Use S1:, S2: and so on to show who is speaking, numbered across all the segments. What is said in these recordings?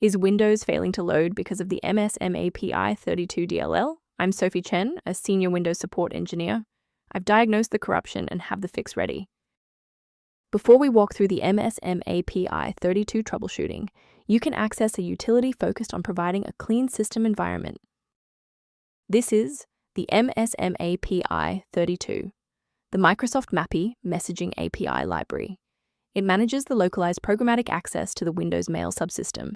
S1: Is Windows failing to load because of the msmapi32 DLL? I'm Sophie Chen, a senior Windows support engineer. I've diagnosed the corruption and have the fix ready. Before we walk through the msmapi32 troubleshooting, you can access a utility focused on providing a clean system environment. This is the msmapi32, the Microsoft MAPI Messaging API library. It manages the localized programmatic access to the Windows Mail subsystem,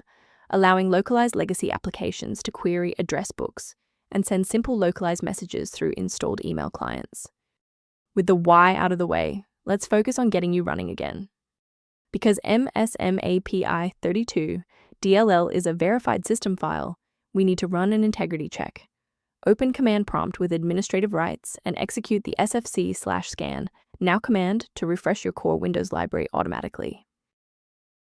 S1: allowing localized legacy applications to query address books and send simple localized messages through installed email clients. With the why out of the way, let's focus on getting you running again. Because msmapi32 DLL is a verified system file, we need to run an integrity check. Open command prompt with administrative rights and execute the sfc/scan now command to refresh your core Windows library automatically.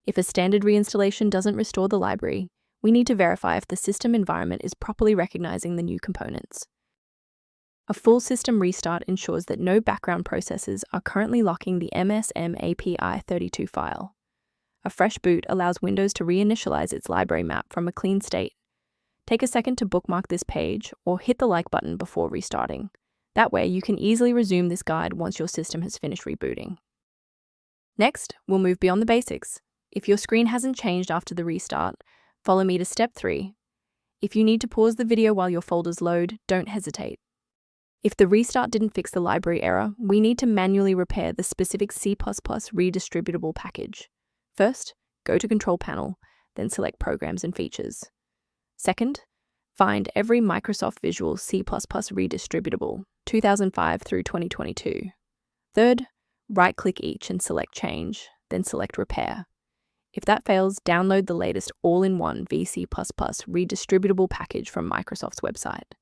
S1: If a standard reinstallation doesn't restore the library, we need to verify if the system environment is properly recognizing the new components. A full system restart ensures that no background processes are currently locking the msmapi32 file. A fresh boot allows Windows to reinitialize its library map from a clean state. Take a second to bookmark this page or hit the like button before restarting. That way, you can easily resume this guide once your system has finished rebooting. Next, we'll move beyond the basics. If your screen hasn't changed after the restart, follow me to step 3. If you need to pause the video while your folders load, don't hesitate. If the restart didn't fix the library error, we need to manually repair the specific C++ redistributable package. First, go to Control Panel, then select Programs and Features. Second, find every Microsoft Visual C++ redistributable, 2005 through 2022. Third, right-click each and select Change, then select Repair. If that fails, download the latest all-in-one VC++ redistributable package from Microsoft's website.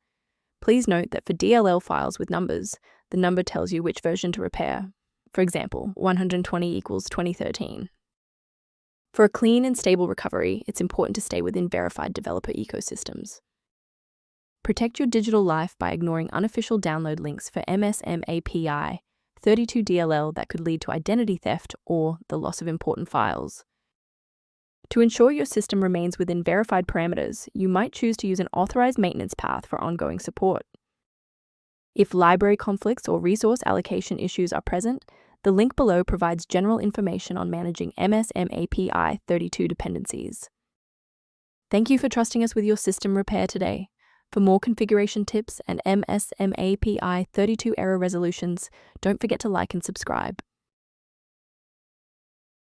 S1: Please note that for DLL files with numbers, the number tells you which version to repair. For example, 120 equals 2013. For a clean and stable recovery, it's important to stay within verified developer ecosystems. Protect your digital life by ignoring unofficial download links for msmapi32 DLL that could lead to identity theft or the loss of important files. To ensure your system remains within verified parameters, you might choose to use an authorized maintenance path for ongoing support. If library conflicts or resource allocation issues are present, the link below provides general information on managing msmapi32 dependencies. Thank you for trusting us with your system repair today. For more configuration tips and msmapi32 error resolutions, don't forget to like and subscribe.